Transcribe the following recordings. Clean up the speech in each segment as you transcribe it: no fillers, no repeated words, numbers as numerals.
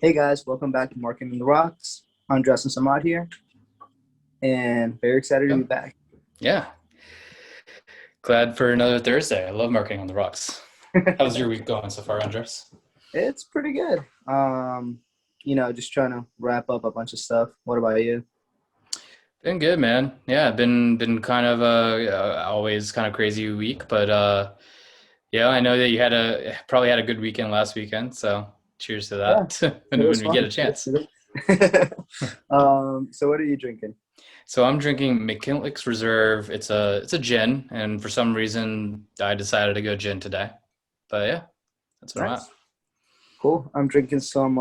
Hey guys, welcome back to Marketing the Rocks. Andres and Samad here, and very excited to be Yeah. back. Yeah. Glad for another Thursday. I love marketing on the rocks. How's your week going so far, Andres? It's pretty good. Just trying to wrap up a bunch of stuff. What about you? Been good, man. Yeah, been kind of always kind of crazy week, but yeah, I know that you had a probably had a good weekend last weekend, so cheers to Yeah, that it when was we get fun. a chance. So what are you drinking? So I'm drinking McKinley's Reserve. It's a gin, and for some reason I decided to go gin today. But yeah, that's what I'm at. Nice, cool. I'm drinking some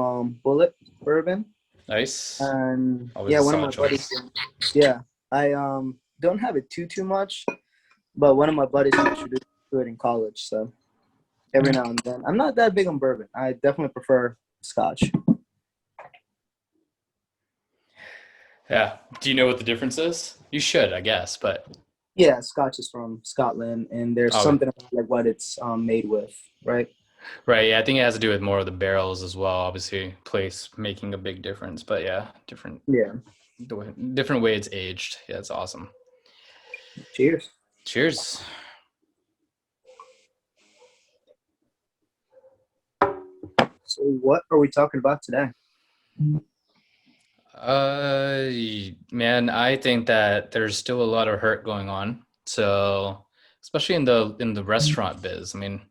Bullet bourbon, Nice. and Always yeah, a one of solid my buddies. choice. Yeah, I don't have it too much, but one of my buddies introduced me to it in college, so every now and then. I'm not that big on bourbon. I definitely prefer Scotch. Yeah. Do you know what the difference is? You should, I guess, but Yeah, Scotch is from Scotland, and there's oh, something about like what it's made with, right? right. Yeah, I think it has to do with more of the barrels as well. Obviously, place making a big difference, but yeah, Yeah. different way it's aged. Yeah, it's awesome. Cheers. Cheers. So, what are we talking about today? Uh, Man, I think that there's still a lot of hurt going on. So, especially in the restaurant biz. I mean,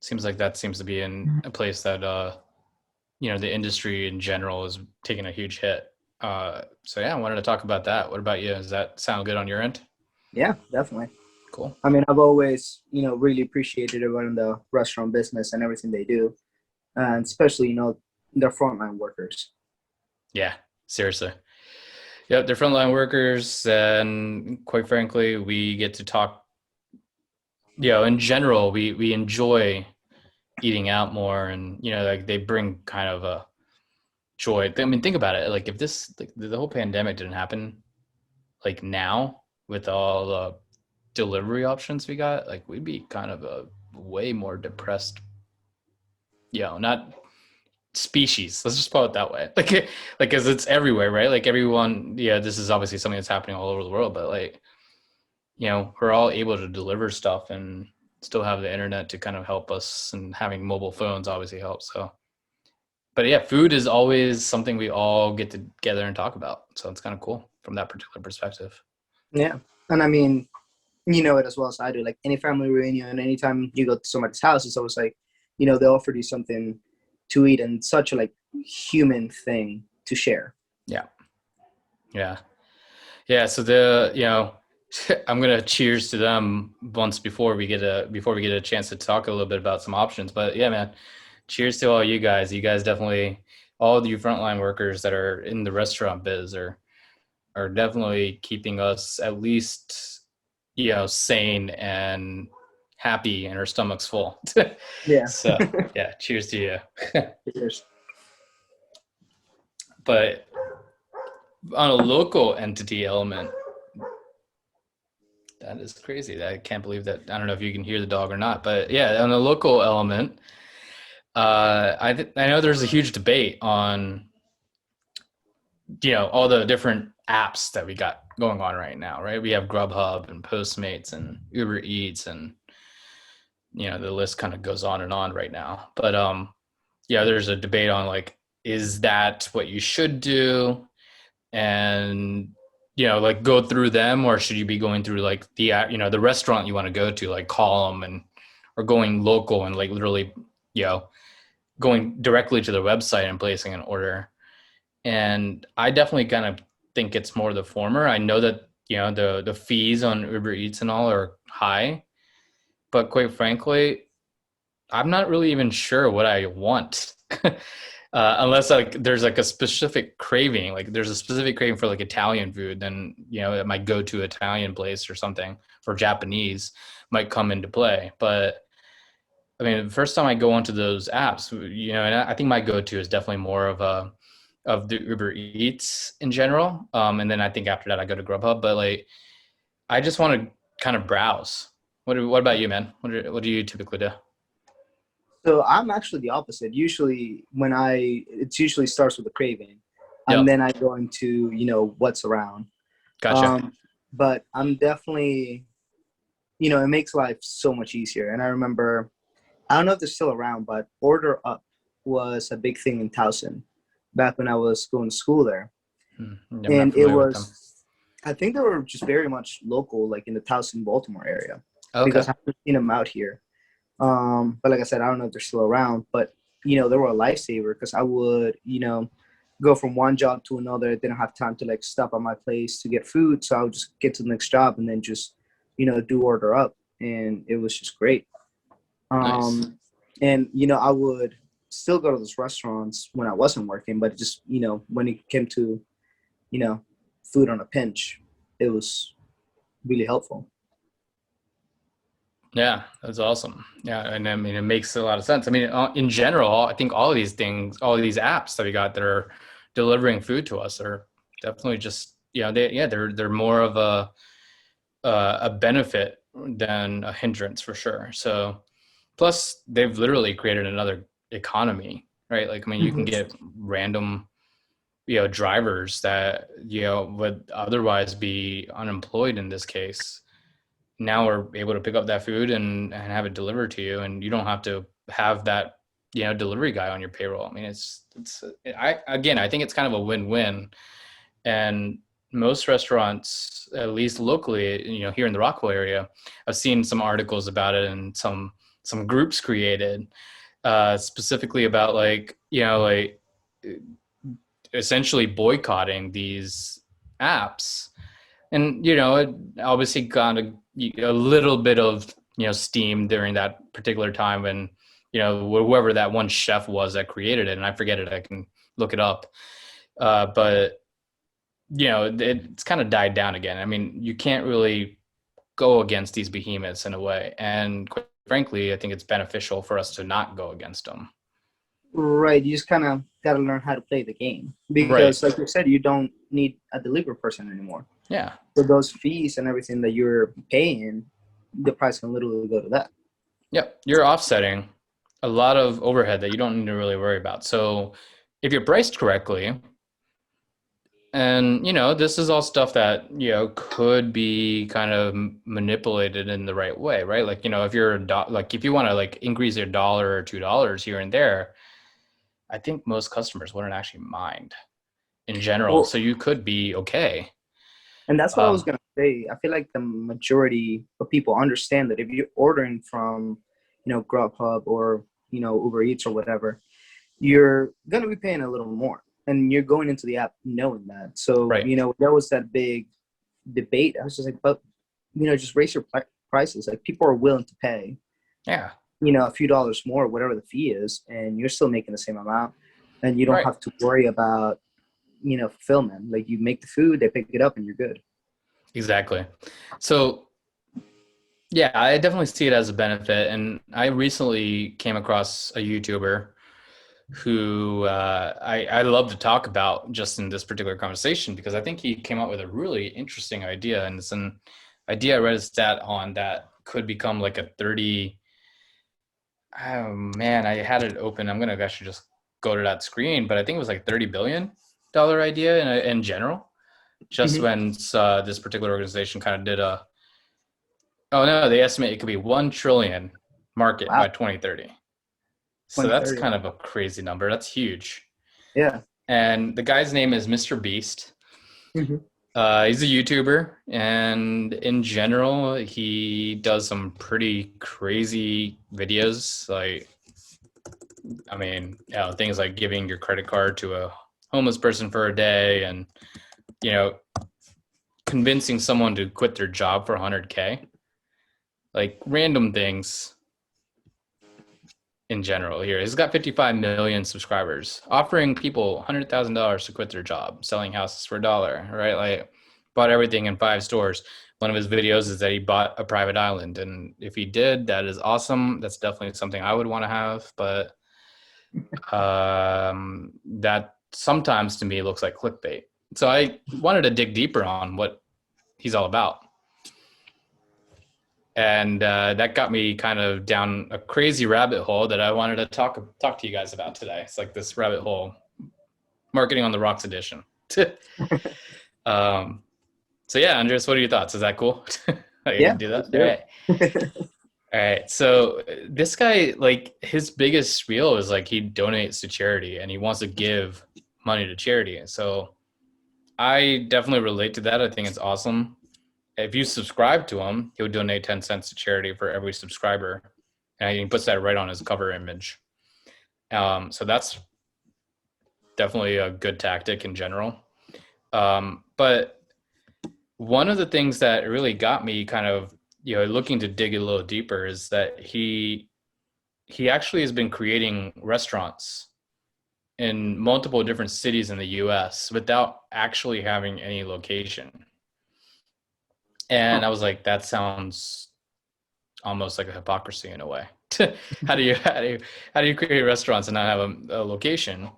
seems like that seems to be in a place that the industry in general is taking a huge hit. So yeah, I wanted to talk about that. What about you? Does that sound good on your end? Yeah, definitely. Cool. I mean, I've always, really appreciated everyone in the restaurant business and everything they do, and especially, the frontline workers. Yeah, seriously. Yep, they're frontline workers, and quite frankly, we get to talk. In general, we enjoy eating out more, and like they bring kind of a joy. I mean, think about it. Like if this, like the whole pandemic didn't happen, like now with all the delivery options we got, like we'd be kind of a way more depressed. Not species. Let's just put it that way. Like, because it's everywhere, right? Like everyone, yeah, this is obviously something that's happening all over the world, but like, we're all able to deliver stuff and still have the internet to kind of help us, and having mobile phones obviously helps. So, but yeah, food is always something we all get together and talk about. So it's kind of cool from that particular perspective. Yeah, and I mean, you know it as well as I do. Like any family reunion, anytime you go to somebody's house, it's always like, they offer you something to eat, and such a like human thing to share. Yeah. Yeah. Yeah. So I'm gonna cheers to them once before we get a chance to talk a little bit about some options. But yeah, man, cheers to all you guys. You guys definitely, all of you frontline workers that are in the restaurant biz are definitely keeping us at least sane and happy and our stomachs full. Yeah. So yeah, cheers to you. Cheers. But on a local entity element, that is crazy. I can't believe that. I don't know if you can hear the dog or not, but yeah, on the local element, I know there's a huge debate on all the different apps that we got going on right now, right? We have Grubhub and Postmates and Uber Eats, and the list kind of goes on and on right now. But yeah, there's a debate on like, is that what you should do? And like go through them, or should you be going through like the restaurant you want to go to, like call them, and or going local and like literally you know going directly to the website and placing an order. And I definitely kind of think it's more the former. I know that the fees on Uber Eats and all are high, but quite frankly, I'm not really even sure what I want. Unless like there's like a specific craving, like there's a specific craving for like Italian food, then it might go to Italian place or something, for Japanese might come into play. But I mean, the first time I go onto those apps, and I think my go-to is definitely more of the Uber Eats in general. And then I think after that I go to Grubhub. But like, I just want to kind of browse. What about you, man? What do you typically do? So I'm actually the opposite. Usually it usually starts with a craving, and Yep. then I go into, what's around. Gotcha. Um, but I'm definitely, it makes life so much easier. And I remember, I don't know if they're still around, but OrderUp was a big thing in Towson back when I was going to school there. I'm not And it familiar with them. was, I think they were just very much local, like in the Towson, Baltimore area, Okay. because I haven't seen them out here. But like I said, I don't know if they're still around, but they were a lifesaver because I would, go from one job to another. I didn't have time to like stop at my place to get food. So I would just get to the next job and then just, do OrderUp. And it was just great. Nice. And I would still go to those restaurants when I wasn't working, but just, when it came to, you know, food on a pinch, it was really helpful. Yeah, that's awesome. Yeah, and I mean, it makes a lot of sense. I mean, in general, I think all of these things, all of these apps that we got that are delivering food to us are definitely just, they're more of a benefit than a hindrance for sure. So, plus they've literally created another economy, right? Like, I mean, you can Mhm. get random, drivers that, would otherwise be unemployed in this case now are able to pick up that food and have it delivered to you, and you don't have to have that delivery guy on your payroll. I mean, I think it's kind of a win-win. And most restaurants, at least locally, here in the Rockville area, I've seen some articles about it and some groups created specifically about like essentially boycotting these apps. And it obviously got a little bit of steam during that particular time when whoever that one chef was that created it, and I forget it, I can look it up. But it's kind of died down again. I mean, you can't really go against these behemoths in a way, and quite frankly, I think it's beneficial for us to not go against them. Right. You just kind of got to learn how to play the game Right. because, like you said, you don't need a delivery person anymore. Yeah. So those fees and everything that you're paying, the price can literally go to that. Yep. You're offsetting a lot of overhead that you don't need to really worry about. So if you're priced correctly, and this is all stuff that could be kind of manipulated in the right way, right? Like if you're like if you want to like increase your dollar or $2 here and there, I think most customers wouldn't actually mind in general. Well, So you could be okay. and that's what I was Um, gonna say. I feel like the majority of people understand that if you're ordering from, Grubhub or Uber Eats or whatever, you're gonna be paying a little more, and you're going into the app knowing that. So right. there was that big debate. I was just like, but just raise your prices. Like people are willing to pay, Yeah. a few dollars more, whatever the fee is, and you're still making the same amount, and you don't Right. have to worry about fulfillment. Like you make the food, they pick it up, and you're good. Exactly. So yeah, I definitely see it as a benefit. And I recently came across a YouTuber who I love to talk about just in this particular conversation because I think he came up with a really interesting idea. And it's an idea I read a stat on that could become like a 30. Oh man, I had it open. I'm going to actually just go to that screen, but I think it was like $30 billion idea in general, just Mm-hmm. when this particular organization kind of did oh no, they estimate it could be 1 trillion market Wow, by 2030. So that's 2030. kind of a crazy number. That's huge. Yeah. And the guy's name is Mr. Beast. Mm-hmm. He's a YouTuber, and in general, he does some pretty crazy videos. Like, I mean, things like giving your credit card to a homeless person for a day, and you know, convincing someone to quit their job for 100K. Like random things in general here. He's got 55 million subscribers, offering people $100,000 to quit their job, selling houses for $1, right? Like, bought everything in 5 stores. One of his videos is that he bought a private island. And if he did, that is awesome. That's definitely something I would want to have. But that sometimes to me looks like clickbait. So I wanted to dig deeper on what he's all about. And that got me kind of down a crazy rabbit hole that I wanted to talk to you guys about today. It's like this rabbit hole, marketing on the rocks edition. um, so yeah, Andres, what are your thoughts? Is that cool? Are you Yeah, gonna do let's that? All do right. it. All right. So this guy, like, his biggest spiel is like he donates to charity and he wants to give money to charity. So I definitely relate to that. I think it's awesome. If you subscribe to him, he'll donate 10 cents to charity for every subscriber. And he puts that right on his cover image. So that's definitely a good tactic in general. But one of the things that really got me kind of, looking to dig a little deeper is that he actually has been creating restaurants in multiple different cities in the US without actually having any location. Huh. And I was like, that sounds almost like a hypocrisy in a way. How do you create restaurants and not have a location?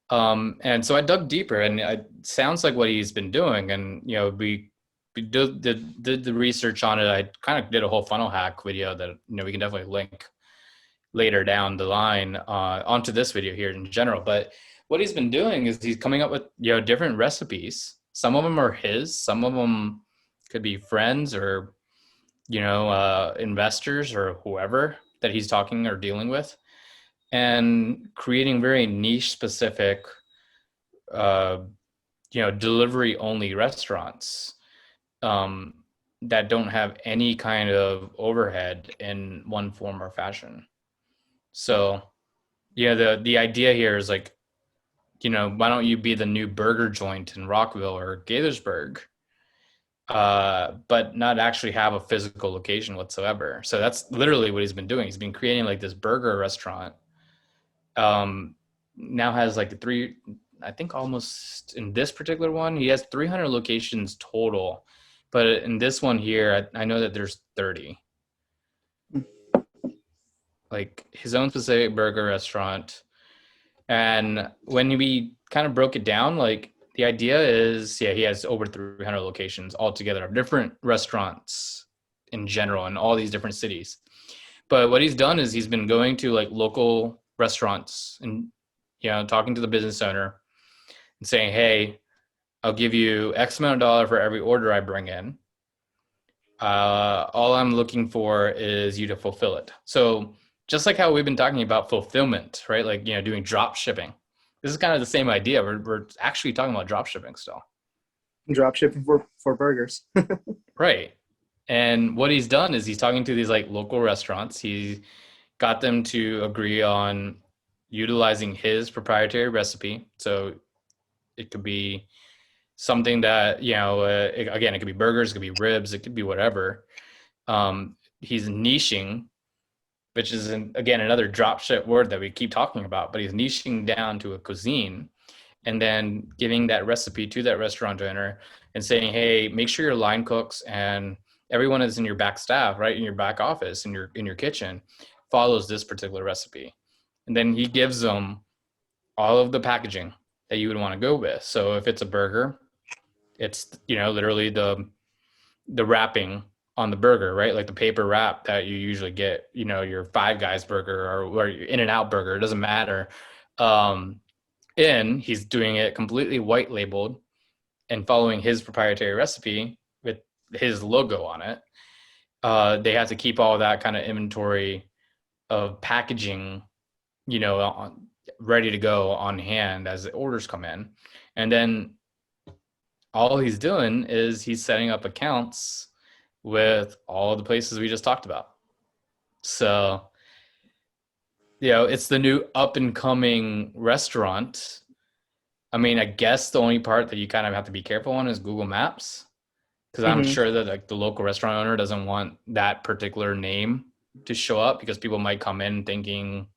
And so I dug deeper, and it sounds like what he's been doing. And we did the research on it. I kind of did a whole funnel hack video that we can definitely link later down the line onto this video here in general. But what he's been doing is he's coming up with different recipes. Some of them are his. Some of them could be friends or investors or whoever that he's talking or dealing with, and creating very niche specific, uh, delivery only restaurants um, that don't have any kind of overhead in one form or fashion. So, the idea here is like, why don't you be the new burger joint in Rockville or Gaithersburg, but not actually have a physical location whatsoever? So that's literally what he's been doing. He's been creating like this burger restaurant. Now has like I think almost in this particular one, he has 300 locations total. But in this one here, I know that there's 30. Like his own specific burger restaurant. And when we kind of broke it down, like the idea is, yeah, he has over 300 locations altogether of different restaurants in general in all these different cities. But what he's done is he's been going to like local restaurants and talking to the business owner and saying, "Hey, I'll give you X amount of dollar for every order I bring in. All I'm looking for is you to fulfill it." So just like how we've been talking about fulfillment, right? Like doing drop shipping. This is kind of the same idea. We're actually talking about drop shipping still, Drop shipping for burgers. right? And what he's done is he's talking to these like local restaurants. He got them to agree on utilizing his proprietary recipe. So it could be something that again, it could be burgers, it could be ribs, it could be whatever. He's niching, which is again another drop ship word that we keep talking about, but he's niching down to a cuisine and then giving that recipe to that restaurant owner and saying, hey, make sure your line cooks and everyone is in your back staff, right, in your back office, in your kitchen, follows this particular recipe. And then he gives them all of the packaging that you would want to go with. So if it's a burger, it's literally the wrapping on the burger, right? Like the paper wrap that you usually get, your Five Guys burger or your In-N-Out burger, it doesn't matter. Um, and he's doing it completely white labeled and following his proprietary recipe with his logo on it. They have to keep all that kind of inventory of packaging, ready to go on hand as the orders come in. And then all he's doing is he's setting up accounts with all the places we just talked about. So, it's the new up and coming restaurant. I mean, I guess the only part that you kind of have to be careful on is Google Maps, because I'm Hmm. sure that like the local restaurant owner doesn't want that particular name to show up because people might come in thinking,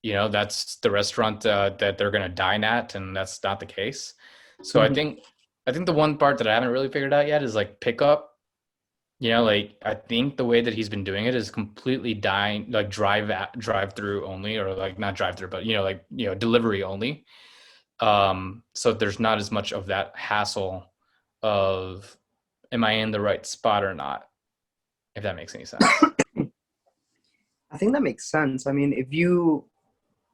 that's the restaurant that they're going to dine at, and that's not the case. So I Hmm. think the one part that I haven't really figured out yet is like pickup. Like I think the way that he's been doing it is completely dine like drive through only, or like not drive through, but like delivery only. So there's not as much of that hassle of am I in the right spot or not. if that makes any sense. I think that makes sense. I mean, if you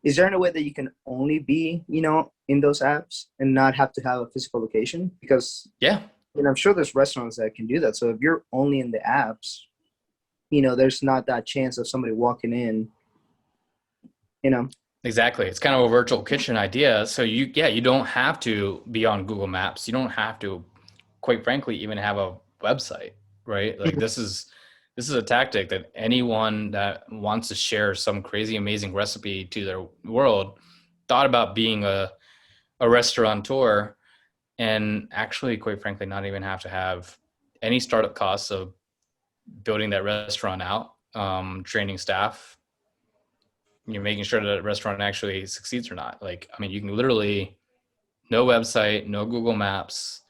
is there any way that you can only be, in those apps and not have to have a physical location? Because Yeah, I'm sure there's restaurants that can do that. So if you're only in the apps, there's not that chance of somebody walking in, you know. exactly. It's kind of a virtual kitchen idea. So you don't have to be on Google Maps. You don't have to, quite frankly, even have a website, right? Like this is a tactic that anyone that wants to share some crazy amazing recipe to their world thought about being a restaurateur, and actually, quite frankly, not even have to have any startup costs of building that restaurant out, training staff, making sure that the restaurant actually succeeds or not. Like, I mean, you can literally no website, no Google Maps,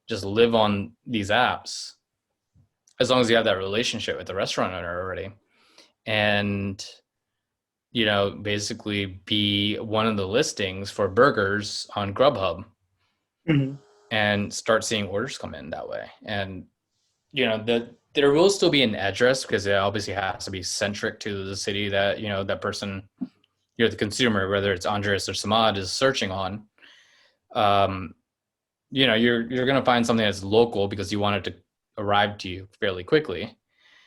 just live on these apps as long as you have that relationship with the restaurant owner already, and basically be one of the listings for burgers on Grubhub Hmm. and start seeing orders come in that way. And there will still be an address because it obviously has to be centric to the city that that person, the consumer, whether it's Andres or Samad, is searching on. um you're going to find something that's local because you want it to arrive to you fairly quickly.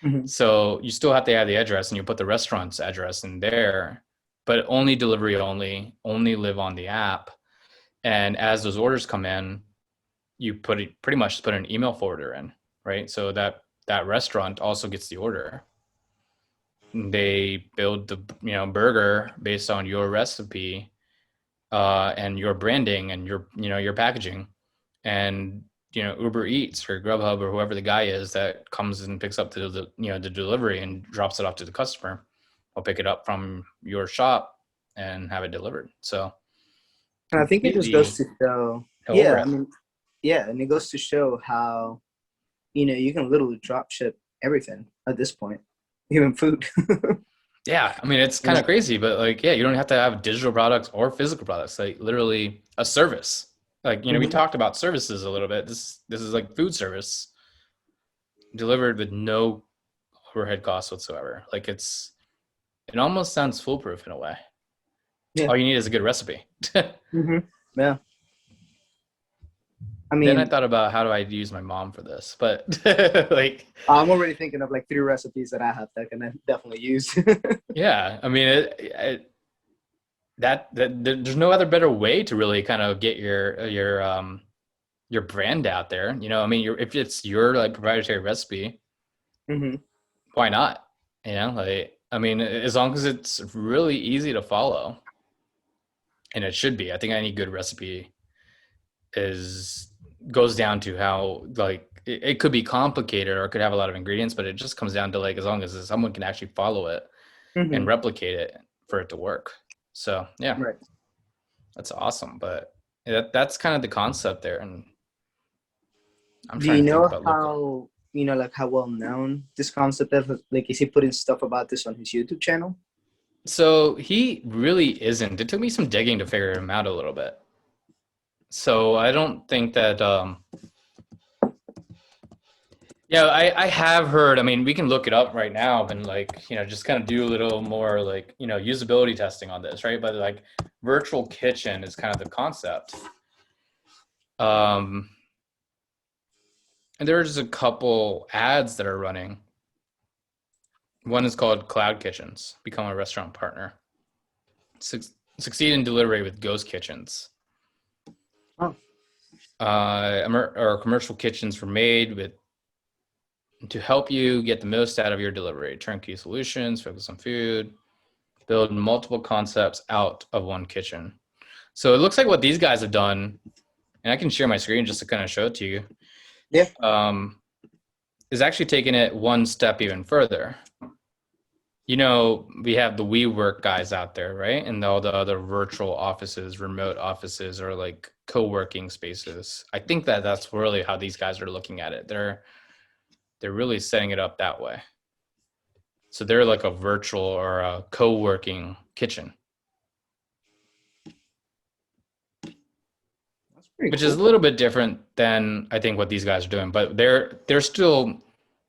Hmm. So you still have to have the address, and you put the restaurant's address in there, but only delivery only live on the app. And as those orders come in, you pretty much put an email forwarder in, right? So that restaurant also gets the order. They build the burger based on your recipe, and your branding and your packaging, and Uber Eats or Grubhub or whoever the guy is that comes and picks up the delivery and drops it off to the customer will pick it up from your shop and have it delivered. So And I think it just goes completely to show, no yeah, I overhead. mean, yeah, and it goes to show how, you can literally drop ship everything at this point, even food. Yeah, I mean it's you kind of know. crazy, but like you don't have to have digital products or physical products. Like literally a service. Like we Hmm. talked about services a little bit. This is like food service delivered with no overhead costs whatsoever. Like it almost sounds foolproof in a way. Yeah. All you need is a good recipe. Hmm. Yeah. I Then I mean, thought about how do I use my mom for this, but like, I'm already thinking of like 3 recipes that I have that I can definitely use. yeah, I mean, there's no other better way to really kind of get your brand out there. I mean, if it's your like proprietary recipe, Hmm. why not? Like, I mean, as long as it's really easy to follow, and it should be. I think any good recipe is goes down to how like it could be complicated or it could have a lot of ingredients, but it just comes down to like as long as someone can actually follow it and Hmm. replicate it for it to work. So yeah, Right. that's awesome. But that's kind of the concept there, and I'm Do trying you to think know about local. how, like how well known this concept is? Like, is he putting stuff about this on his YouTube channel? So he really isn't. It took me some digging to figure him out a little bit. So I don't think that yeah, I have heard. I mean, we can look it up right now and like, just kind of do a little more like, usability testing on this, right? But like virtual kitchen is kind of the concept. Um, and there's a couple ads that are running. One is called Cloud Kitchens, become a restaurant partner. Succeed in delivery with ghost kitchens. Oh. Or commercial kitchens were made with to help you get the most out of your delivery. Turnkey solutions, focus on food, build multiple concepts out of one kitchen. So it looks like what these guys have done, and I can share my screen just to kind of show it to you, Yeah. is actually taking it one step even further. We have the WeWork guys out there, right? And all the other virtual offices, remote offices, or like co-working spaces. I think that that's really how these guys are looking at it. They're really setting it up that way. So they're like a virtual or a co-working kitchen, That's pretty which is cool. a little bit different than I think what these guys are doing, but they're still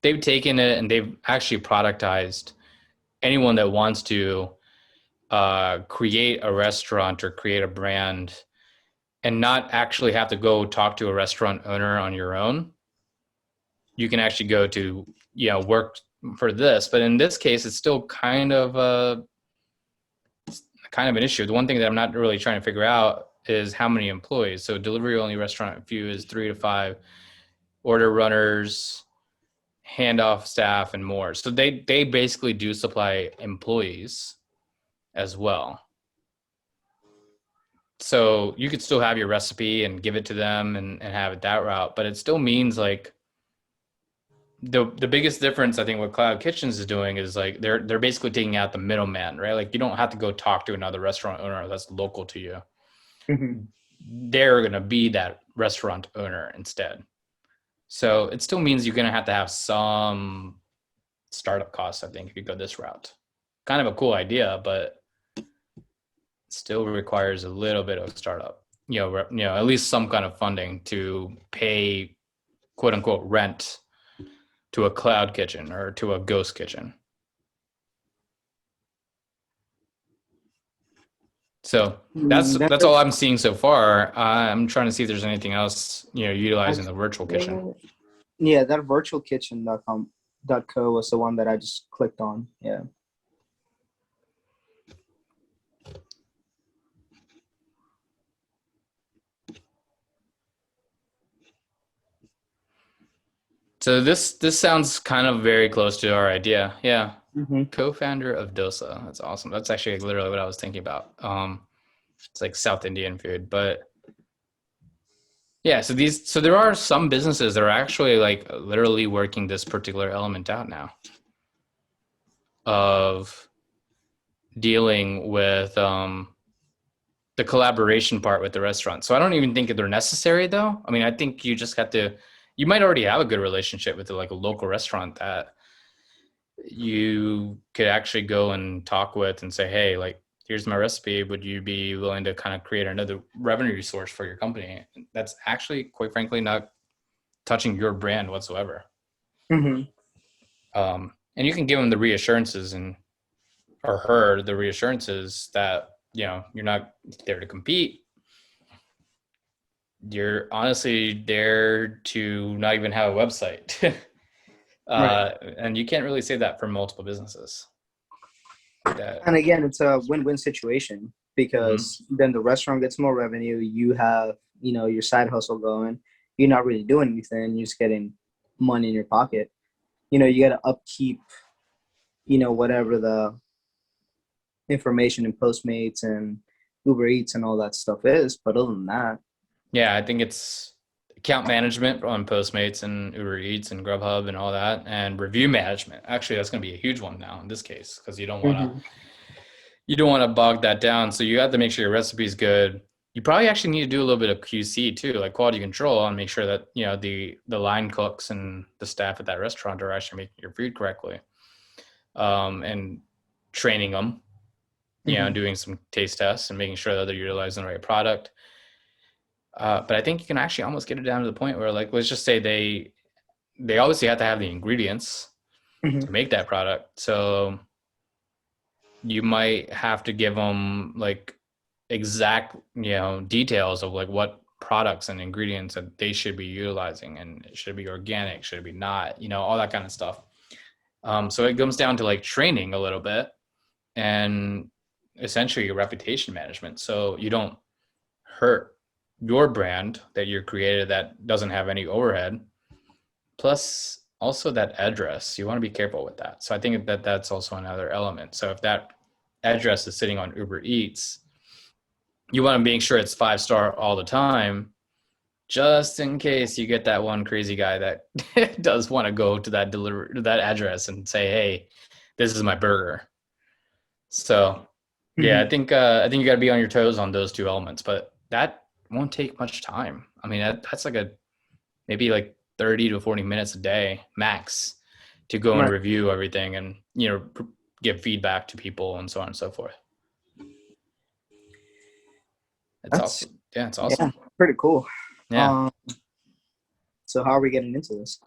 they've taken it and they've actually productized anyone that wants to create a restaurant or create a brand and not actually have to go talk to a restaurant owner on your own. You can actually go to, work for this. But in this case, it's still kind of an issue. The one thing that I'm not really trying to figure out is how many employees. So delivery only restaurant view is 3 to 5 order runners, handoff staff, and more. So they basically do supply employees as well. So you could still have your recipe and give it to them and have it that route, but it still means like the biggest difference I think what Cloud Kitchens is doing is like they're basically taking out the middleman, right? Like you don't have to go talk to another restaurant owner that's local to you. Mm-hmm. They're going to be that restaurant owner instead. So it still means you're going to have some startup costs, I think, if you go this route. Kind of a cool idea, but still requires a little bit of startup, at least some kind of funding to pay quote unquote rent to a cloud kitchen or to a ghost kitchen. So that's all I'm seeing so far. I'm trying to see if there's anything else, utilizing the virtual kitchen. Yeah, that virtualkitchen.co was the one that I just clicked on. Yeah. So this sounds kind of very close to our idea. Yeah. Mm-hmm. Co-founder of Dosa. That's awesome. That's actually literally what I was thinking about. It's like South Indian food, but yeah. So there are some businesses that are actually like literally working this particular element out now of dealing with the collaboration part with the restaurant. So I don't even think that they're necessary though. I mean, I think you just have to. You might already have a good relationship with like a local restaurant that you could actually go and talk with and say, hey, like, here's my recipe. Would you be willing to kind of create another revenue source for your company? That's actually, quite frankly, not touching your brand whatsoever. Mm-hmm. And you can give them the reassurances or her the reassurances that, you're not there to compete. You're honestly there to not even have a website. Right. And you can't really say that for multiple businesses. And again, it's a win-win situation because then the restaurant gets more revenue. You have, your side hustle going. You're not really doing anything. You're just getting money in your pocket. You got to upkeep, whatever the information in Postmates and Uber Eats and all that stuff is. But other than that, yeah, I think it's account management on Postmates and Uber Eats and Grubhub and all that, and review management. Actually, that's going to be a huge one now in this case because you don't want to bog that down. So you have to make sure your recipe is good. You probably actually need to do a little bit of QC too, like quality control, and make sure that the line cooks and the staff at that restaurant are actually making your food correctly, and training them. Doing some taste tests and making sure that they're utilizing the right product. But I think you can actually almost get it down to the point where, like, let's just say they obviously have to have the ingredients to make that product. So you might have to give them like exact, details of like what products and ingredients that they should be utilizing, and it should be organic, should it be not, all that kind of stuff. So it comes down to like training a little bit and essentially your reputation management. So you don't hurt your brand that you created that doesn't have any overhead, plus also that address. You want to be careful with that. So I think that that's also another element. So if that address is sitting on Uber Eats, you want to make sure it's 5-star all the time, just in case you get that one crazy guy that does want to go to that address and say, hey, this is my burger. So yeah, I think you got to be on your toes on those two elements, but that won't take much time. I mean, that's like maybe like 30 to 40 minutes a day max to go and review everything and, give feedback to people and so on and so forth. It's awesome. Yeah, it's awesome. Yeah, pretty cool. Yeah. So how are we getting into this?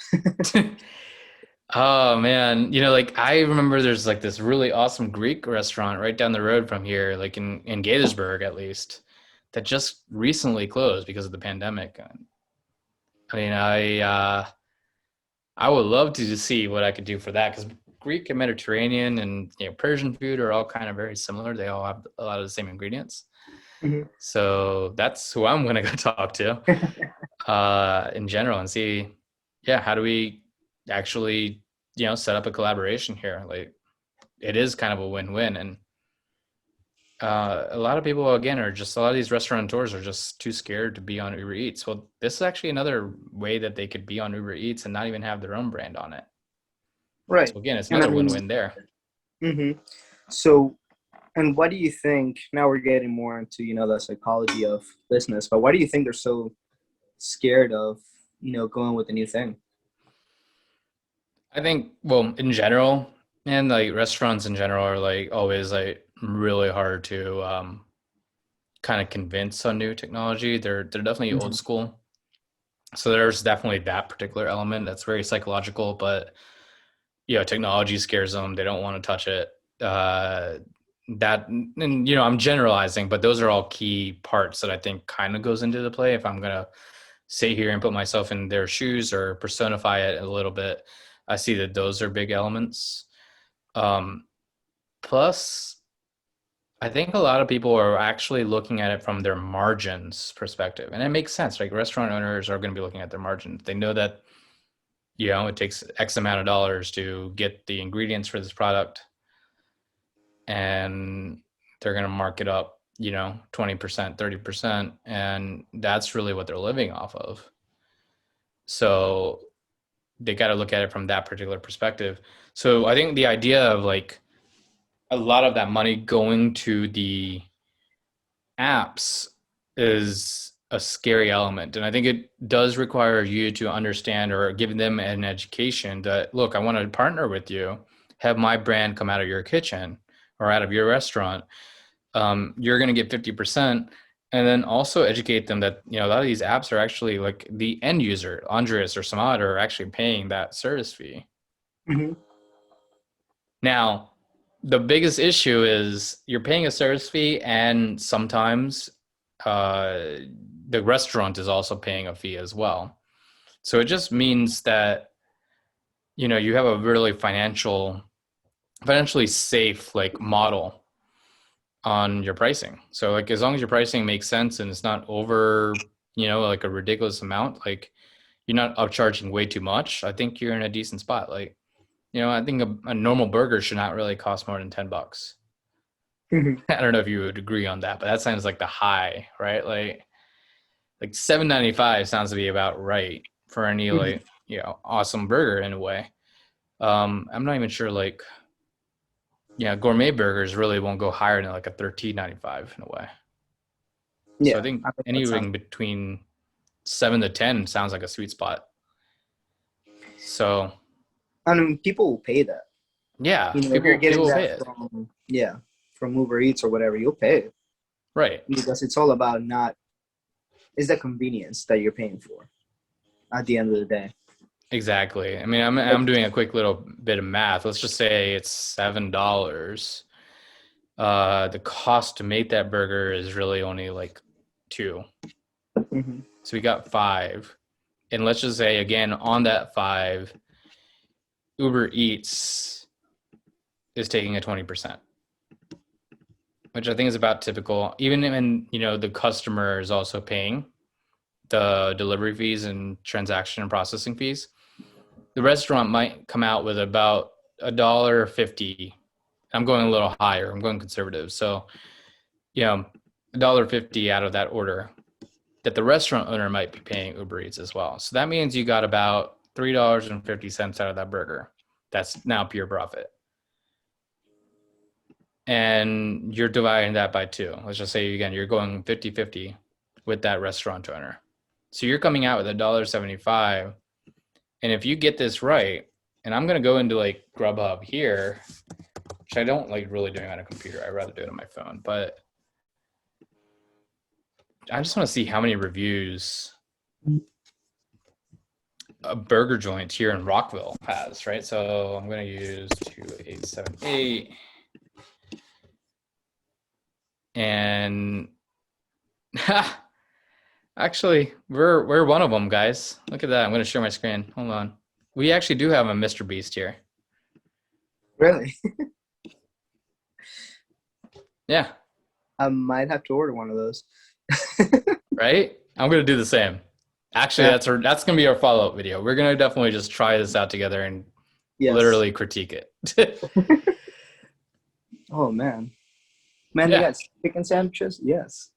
Oh man, like I remember there's like this really awesome Greek restaurant right down the road from here, like in Gaithersburg at least, that just recently closed because of the pandemic. I mean, I would love to just see what I could do for that because Greek and Mediterranean and Persian food are all kind of very similar. They all have a lot of the same ingredients. Hmm. So that's who I'm gonna go talk to in general and see, yeah, how do we actually set up a collaboration here? Like it is kind of a win-win, and a lot of people again are just a lot of these restaurateurs are just too scared to be on Uber Eats. Well, this is actually another way that they could be on Uber Eats and not even have their own brand on it. Right. So again, it's And I another mean, win-win there. hmm so, and what do you think? Now we're getting more into, the psychology of business, but why do you think they're so scared of, going with the new thing? I think, well, in general, and like restaurants in general are like always like really hard to kind of convince on new technology. They're definitely old Hmm. school. So there's definitely that particular element that's very psychological, but technology scares them. They don't want to touch it. That and I'm generalizing, but those are all key parts that I think kind of goes into the play. If I'm gonna sit here and put myself in their shoes or personify it a little bit, I see that those are big elements. Um, Plus, I think a lot of people are actually looking at it from their margins perspective, and it makes sense. Like restaurant owners are going to be looking at their margins. They know that it takes X amount of dollars to get the ingredients for this product, and they're going to mark it up, 20%, 30%, and that's really what they're living off of. So they got to look at it from that particular perspective. So I think the idea of like a lot of that money going to the apps is a scary element. And I think it does require you to understand or give them an education that, look, I want to partner with you, have my brand come out of your kitchen or out of your restaurant. You're going to get 50%. And then also educate them that, a lot of these apps are actually like the end user, Andreas or Samad, are actually paying that service fee. Hmm. Now, the biggest issue is you're paying a service fee, and sometimes uh, the restaurant is also paying a fee as well. So it just means that you have a really financially safe like model on your pricing. So like as long as your pricing makes sense and it's not over, like a ridiculous amount, like you're not upcharging way too much, I think you're in a decent spot. Like I think a normal burger should not really cost more than $10. Hmm. I don't know if you would agree on that, but that sounds like the high, right? Like 7.95 sounds to be about right for any Hmm. like awesome burger in a way. I'm not even sure like gourmet burgers really won't go higher than like a 13.95 in a way. So I Yeah, think I think that sounds. anything between 7 to 10 sounds like a sweet spot. So I mean, people will pay that. yeah, If you're people getting people will pay that it, from Uber Eats or whatever, you'll pay it right? because it's all about not. It's the convenience that you're paying for at the end of the day. Exactly. I mean, Like, I'm doing a quick little bit of math. Let's just say it's $7. The cost to make that burger is really only like two. hmm So we got five. And let's just say again on that five, Uber Eats is taking a 20%, which I think is about typical. Even when, the customer is also paying the delivery fees and transaction and processing fees, the restaurant might come out with about $1.50. I'm going a little higher. I'm going conservative. So, $1.50 out of that order that the restaurant owner might be paying Uber Eats as well. So that means you got about $3.50 out of that burger. That's now pure profit. And you're dividing that by two. Let's just say, again, you're going 50-50 with that restaurant owner. So you're coming out with $1.75. And if you get this right, and I'm going to go into like Grubhub here, which I don't like really doing on a computer. I'd rather do it on my phone. But I just want to see how many reviews a burger joint here in Rockville has, right? So I'm going to use 2878. And actually, we're one of them, guys. Look at that. I'm going to share my screen. Hold on. We actually do have a Mr. Beast here. Really? Yeah. I might have to order one of those. Right? I'm going to do the same. Actually, Yeah. that's going to be our follow-up video. We're going to definitely just try this out together and Yes. literally critique it. Oh man. Man, they Yeah. got chicken sandwiches? Yes.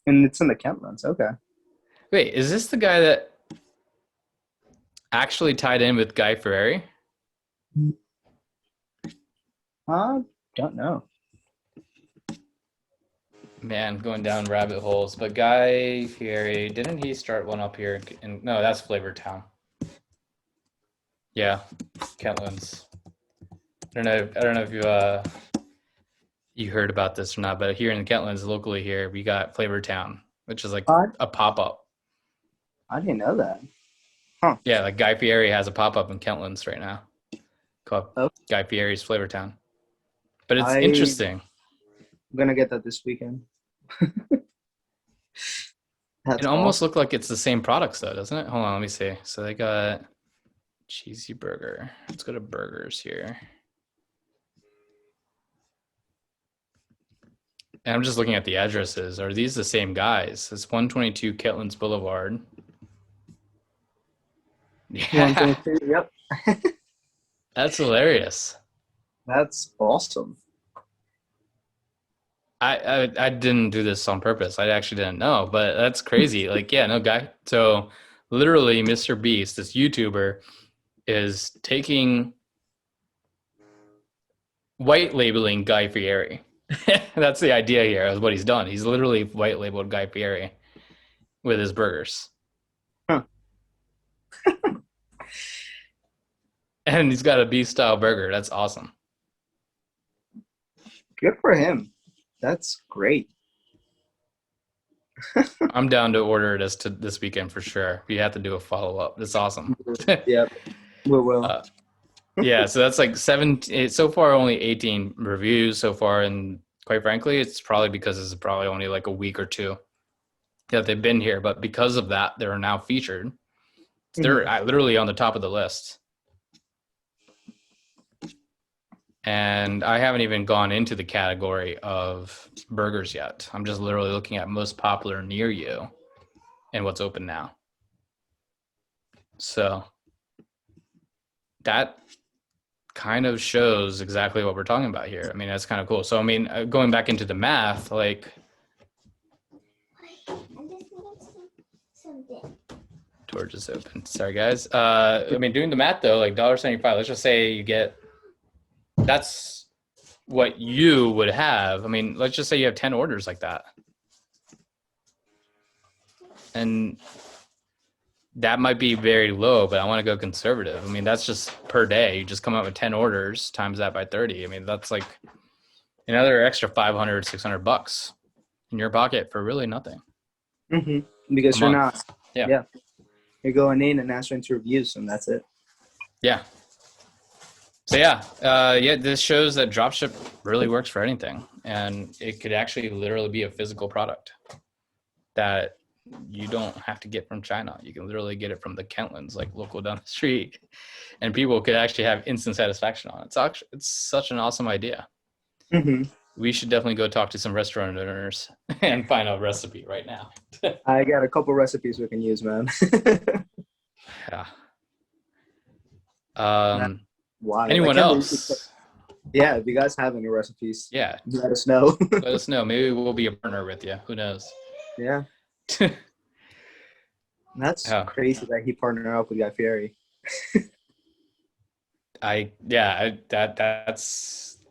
And it's in the Kentlands. Okay. Wait, is this the guy that actually tied in with Guy Fieri? Don't know. Man, going down rabbit holes. But Guy Fieri, didn't he start one up here? No, that's Flavortown. Yeah, Kentlands. I don't know if you heard about this or not, but here in the Kentlands, locally here, we got Flavortown, which is like a pop-up. I didn't know that. Yeah, like Guy Fieri has a pop-up in Kentlands right now called Guy Fieri's Flavortown. But it's interesting. I'm gonna get that this weekend. It almost looked like it's the same products though, doesn't it? Hold on, let me see. So they got cheesy burger. Let's go to burgers here. And I'm just looking at the addresses. Are these the same guys? It's 122 Kentlands Boulevard. Yeah. Yep. That's hilarious. That's awesome. I didn't do this on purpose. I actually didn't know, but that's crazy. Like, yeah, no guy. So literally Mr. Beast, this YouTuber, is taking white labeling Guy Fieri. That's the idea here, is what he's done. He's literally white labeled Guy Fieri with his burgers. Huh. And he's got a beef style burger. That's awesome. Good for him. That's great. I'm down to order this weekend for sure. We have to do a follow-up. That's awesome. Yep. We will. Yeah, so that's like so far only 18 reviews so far, and quite frankly, it's probably because it's probably only like a week or two that they've been here, but because of that, they're now featured. They're literally on the top of the list. And I haven't even gone into the category of burgers yet. I'm just literally looking at most popular near you and what's open now. So that kind of shows exactly what we're talking about here. I mean, that's kind of cool. So, I mean, going back into the math, like, Torch is open. Sorry, guys. I mean, doing the math though, like $1.75. Let's just say you get. That's what you would have. I mean, let's just say you have 10 orders like that, and that might be very low, but I want to go conservative. I mean, that's just per day. You just come up with 10 orders times that by 30. I mean, that's like another extra $500, $600 in your pocket for really nothing. Because you're not. Yeah. You're going in and answering to reviews, and that's it. Yeah. So this shows that dropship really works for anything, and it could actually literally be a physical product that you don't have to get from China. You can literally get it from the Kentlands, like local down the street, and people could actually have instant satisfaction on it. It's such an awesome idea. We should definitely go talk to some restaurant owners and find a recipe right now. I got a couple recipes we can use, man. Yeah. Wow. Anyone else? Yeah, if you guys have any recipes, yeah, let us know. Let us know. Maybe we'll be a partner with you. Who knows? Yeah. That's crazy that he partnered up with Guy Fieri.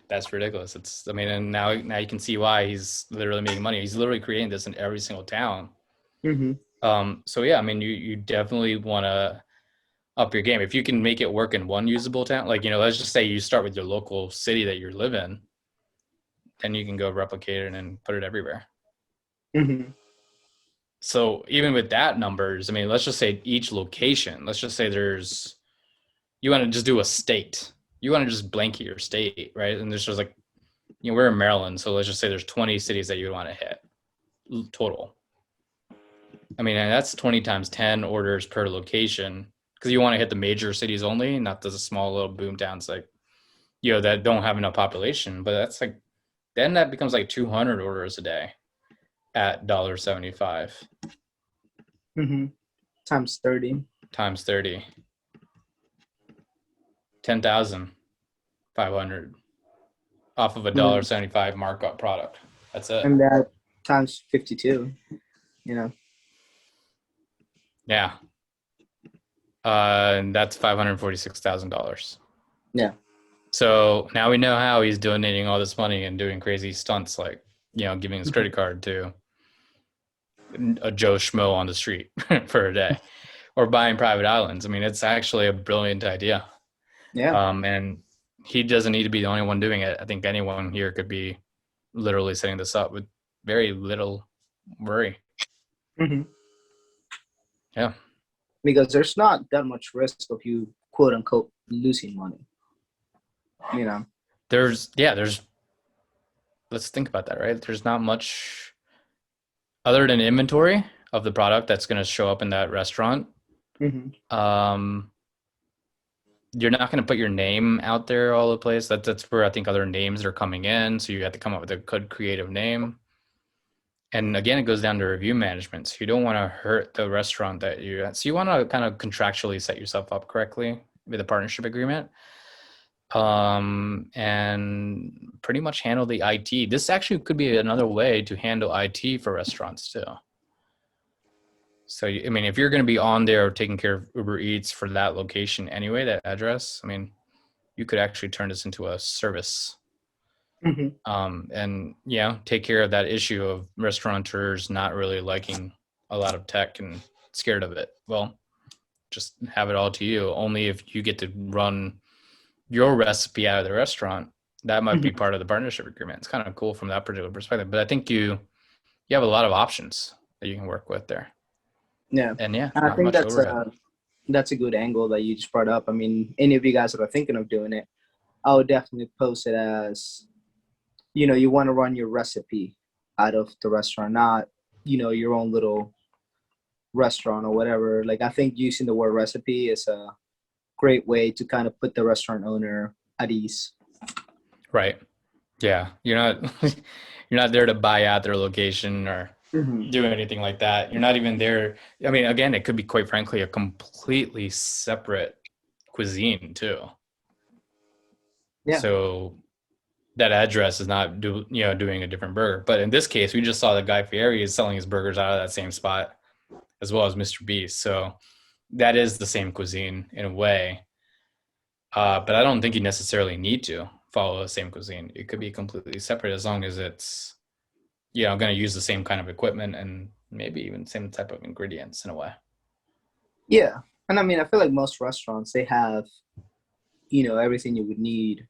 That's ridiculous. And now you can see why he's literally making money. He's literally creating this in every single town. So yeah, I mean, you definitely want to up your game. If you can make it work in one usable town, like, let's just say you start with your local city that you live in, then you can go replicate it and put it everywhere. So even with that numbers, I mean, let's just say each location, let's just say there's, you want to just do a state. You want to just blanket your state, right? And there's just like, we're in Maryland, so let's just say there's 20 cities that you would want to hit total. I mean, and that's 20 times 10 orders per location because you want to hit the major cities only, not the small little boom towns like, that don't have enough population. But that's like, then that becomes like 200 orders a day at $1.75 Mm-hmm. Times 30. times 30, 10,500 off of a Mm. $1.75 markup product. That's it. And that times 52, you know. Yeah. And that's $546,000. Yeah. So now we know how he's donating all this money and doing crazy stunts like, giving his credit card to a Joe Schmo on the street for a day or buying private islands. I mean, it's actually a brilliant idea. Yeah. And he doesn't need to be the only one doing it. I think anyone here could be literally setting this up with very little worry. Mm-hmm. Yeah. Because there's not that much risk of you, quote unquote, losing money. You know. There's, let's think about that, right? There's not much other than inventory of the product that's going to show up in that restaurant. Mm-hmm. You're not going to put your name out there all the place. That's where I think other names are coming in. So you have to come up with a good creative name. And again, it goes down to review management. So you don't want to hurt the restaurant that so you want to kind of contractually set yourself up correctly with a partnership agreement. And pretty much handle the IT. This actually could be another way to handle IT for restaurants too. So, I mean, if you're going to be on there taking care of Uber Eats for that location anyway, that address, I mean, you could actually turn this into a service. Mm-hmm. And take care of that issue of restaurateurs not really liking a lot of tech and scared of it. Well, just have it all to you. Only if you get to run your recipe out of the restaurant, that might be Mm-hmm. part of the partnership agreement. It's kind of cool from that particular perspective. But I think you have a lot of options that you can work with there. Yeah. And And I not think much overhead. that's a good angle that you just brought up. I mean, any of you guys that are thinking of doing it, I would definitely post it as, you want to run your recipe out of the restaurant, not, your own little restaurant or whatever. Like, I think using the word recipe is a great way to kind of put the restaurant owner at ease. Right. Yeah. You're not you're not there to buy out their location or do anything like that. You're not even there. I mean, again, it could be quite frankly a completely separate cuisine too. Yeah. So that address is not doing a different burger. But in this case, we just saw that Guy Fieri is selling his burgers out of that same spot as well as Mr. Beast. So that is the same cuisine in a way. But I don't think you necessarily need to follow the same cuisine. It could be completely separate as long as it's, going to use the same kind of equipment and maybe even same type of ingredients in a way. Yeah. And I mean, I feel like most restaurants, they have, everything you would need,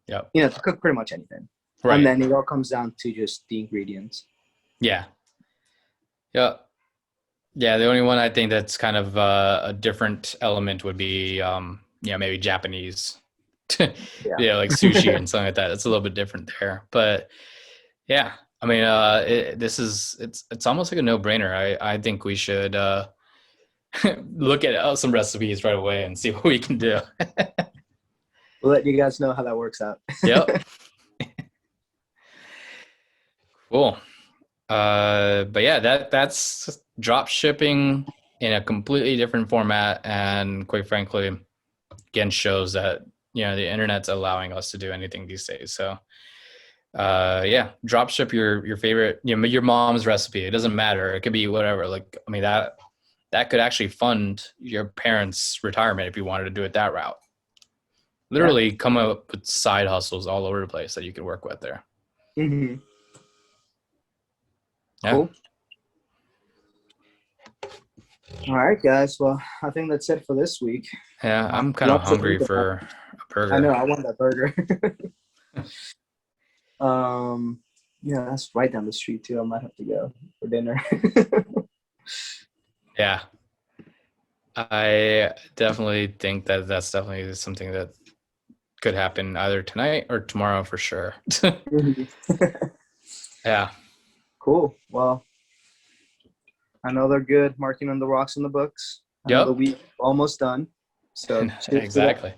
Yep. to cook pretty much anything. Right. And then it all comes down to just the ingredients. Yeah. Yeah. Yeah. The only one I think that's kind of a different element would be, maybe Japanese, Yeah. like sushi and something like that. It's a little bit different there, but yeah, I mean, it's almost like a no brainer. I think we should, look at some recipes right away and see what we can do. We'll let you guys know how that works out. Yep. Cool. But yeah, that's drop shipping in a completely different format, and quite frankly, again, shows that the internet's allowing us to do anything these days. So, drop ship your favorite, your mom's recipe. It doesn't matter. It could be whatever. Like, I mean, that could actually fund your parents' retirement if you wanted to do it that route. Literally, come up with side hustles all over the place that you could work with there. Mm-hmm. Yeah. Cool. All right, guys. Well, I think that's it for this week. Yeah, I'm kind of hungry for a burger. I know. I want that burger. Yeah, that's right down the street too. I might have to go for dinner. Yeah, I definitely think that that's definitely something that could happen either tonight or tomorrow for sure. Mhm. Yeah. Cool. Well, I know they're good marking on the rocks in the books. I know the Yep. week almost done. So cheers to that. Exactly.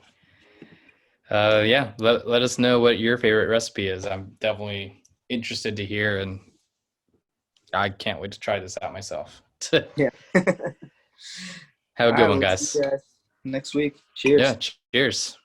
Yeah. Let us know what your favorite recipe is. I'm definitely interested to hear, and I can't wait to try this out myself. Have Yeah. a All good right, one, we'll see guys. you guys next week. Cheers. Yeah. Cheers.